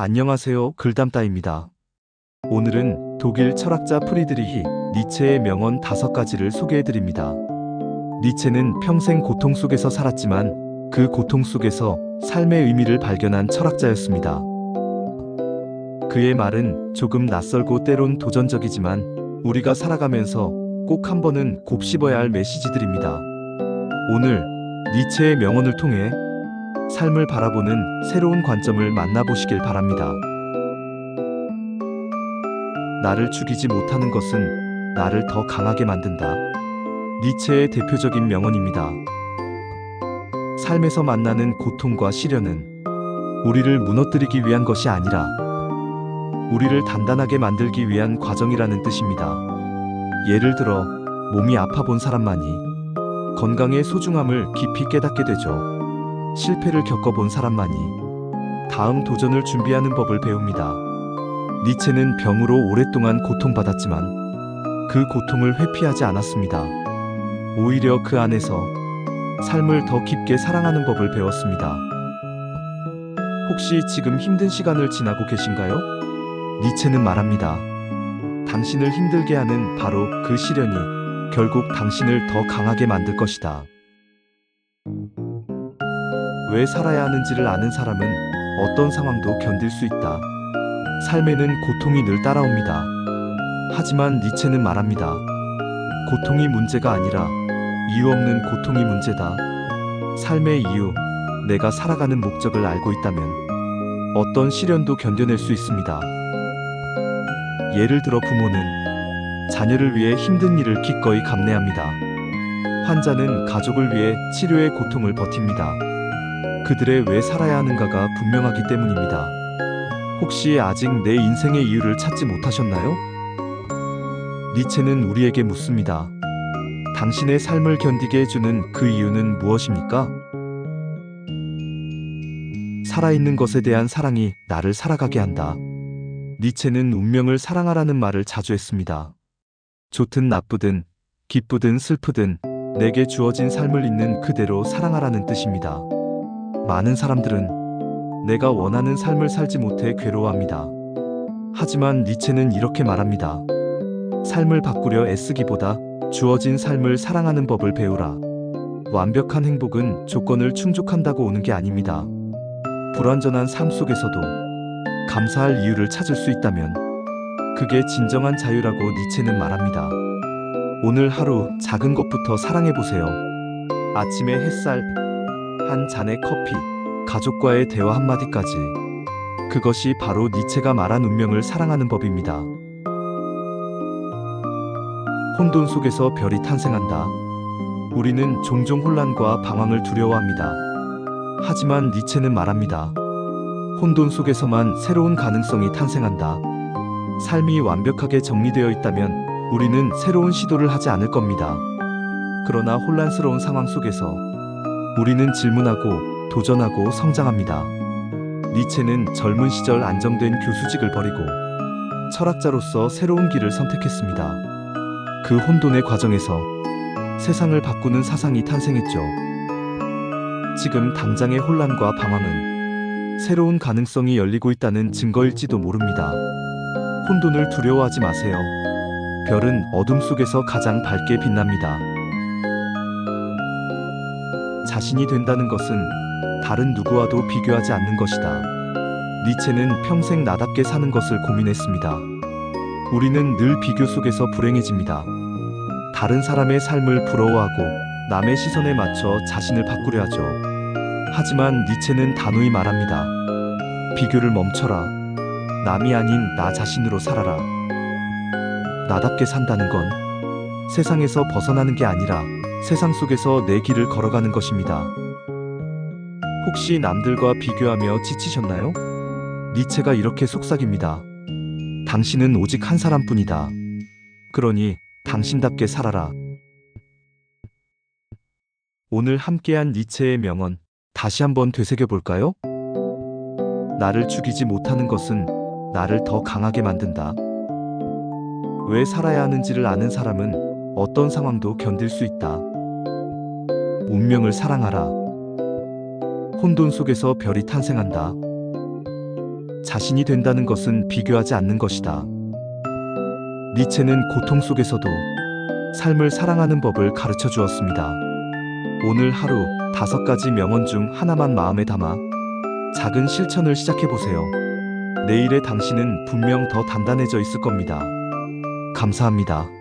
안녕하세요. 글담따입니다. 오늘은 독일 철학자 프리드리히 니체의 명언 5가지를 소개해드립니다. 니체는 평생 고통 속에서 살았지만 그 고통 속에서 삶의 의미를 발견한 철학자였습니다. 그의 말은 조금 낯설고 때론 도전적이지만 우리가 살아가면서 꼭 한 번은 곱씹어야 할 메시지들입니다. 오늘 니체의 명언을 통해 삶을 바라보는 새로운 관점을 만나보시길 바랍니다. 나를 죽이지 못하는 것은 나를 더 강하게 만든다. 니체의 대표적인 명언입니다. 삶에서 만나는 고통과 시련은 우리를 무너뜨리기 위한 것이 아니라 우리를 단단하게 만들기 위한 과정이라는 뜻입니다. 예를 들어 몸이 아파 본 사람만이 건강의 소중함을 깊이 깨닫게 되죠. 실패를 겪어본 사람만이 다음 도전을 준비하는 법을 배웁니다. 니체는 병으로 오랫동안 고통받았지만 그 고통을 회피하지 않았습니다. 오히려 그 안에서 삶을 더 깊게 사랑하는 법을 배웠습니다. 혹시 지금 힘든 시간을 지나고 계신가요? 니체는 말합니다. 당신을 힘들게 하는 바로 그 시련이 결국 당신을 더 강하게 만들 것이다. 왜 살아야 하는지를 아는 사람은 어떤 상황도 견딜 수 있다. 삶에는 고통이 늘 따라옵니다. 하지만 니체는 말합니다. 고통이 문제가 아니라 이유 없는 고통이 문제다. 삶의 이유, 내가 살아가는 목적을 알고 있다면 어떤 시련도 견뎌낼 수 있습니다. 예를 들어 부모는 자녀를 위해 힘든 일을 기꺼이 감내합니다. 환자는 가족을 위해 치료의 고통을 버팁니다. 그들의 왜 살아야 하는가가 분명하기 때문입니다. 혹시 아직 내 인생의 이유를 찾지 못하셨나요? 니체는 우리에게 묻습니다. 당신의 삶을 견디게 해주는 그 이유는 무엇입니까? 살아있는 것에 대한 사랑이 나를 살아가게 한다. 니체는 운명을 사랑하라는 말을 자주 했습니다. 좋든 나쁘든 기쁘든 슬프든 내게 주어진 삶을 있는 그대로 사랑하라는 뜻입니다. 많은 사람들은 내가 원하는 삶을 살지 못해 괴로워합니다. 하지만 니체는 이렇게 말합니다. 삶을 바꾸려 애쓰기보다 주어진 삶을 사랑하는 법을 배우라. 완벽한 행복은 조건을 충족한다고 오는 게 아닙니다. 불완전한 삶 속에서도 감사할 이유를 찾을 수 있다면 그게 진정한 자유라고 니체는 말합니다. 오늘 하루 작은 것부터 사랑해보세요. 아침의 햇살, 한 잔의 커피, 가족과의 대화 한마디까지. 그것이 바로 니체가 말한 운명을 사랑하는 법입니다. 혼돈 속에서 별이 탄생한다. 우리는 종종 혼란과 방황을 두려워합니다. 하지만 니체는 말합니다. 혼돈 속에서만 새로운 가능성이 탄생한다. 삶이 완벽하게 정리되어 있다면 우리는 새로운 시도를 하지 않을 겁니다. 그러나 혼란스러운 상황 속에서 우리는 질문하고 도전하고 성장합니다. 니체는 젊은 시절 안정된 교수직을 버리고 철학자로서 새로운 길을 선택했습니다. 그 혼돈의 과정에서 세상을 바꾸는 사상이 탄생했죠. 지금 당장의 혼란과 방황은 새로운 가능성이 열리고 있다는 증거일지도 모릅니다. 혼돈을 두려워하지 마세요. 별은 어둠 속에서 가장 밝게 빛납니다. 자신이 된다는 것은 다른 누구와도 비교하지 않는 것이다. 니체는 평생 나답게 사는 것을 고민했습니다. 우리는 늘 비교 속에서 불행해집니다. 다른 사람의 삶을 부러워하고 남의 시선에 맞춰 자신을 바꾸려 하죠. 하지만 니체는 단호히 말합니다. 비교를 멈춰라. 남이 아닌 나 자신으로 살아라. 나답게 산다는 건 세상에서 벗어나는 게 아니라 세상 속에서 내 길을 걸어가는 것입니다. 혹시 남들과 비교하며 지치셨나요? 니체가 이렇게 속삭입니다. 당신은 오직 한 사람뿐이다. 그러니 당신답게 살아라. 오늘 함께한 니체의 명언 다시 한번 되새겨볼까요? 나를 죽이지 못하는 것은 나를 더 강하게 만든다. 왜 살아야 하는지를 아는 사람은 어떤 상황도 견딜 수 있다. 운명을 사랑하라. 혼돈 속에서 별이 탄생한다. 자신이 된다는 것은 비교하지 않는 것이다. 니체는 고통 속에서도 삶을 사랑하는 법을 가르쳐 주었습니다. 오늘 하루 5가지 명언 중 하나만 마음에 담아 작은 실천을 시작해 보세요. 내일의 당신은 분명 더 단단해져 있을 겁니다. 감사합니다.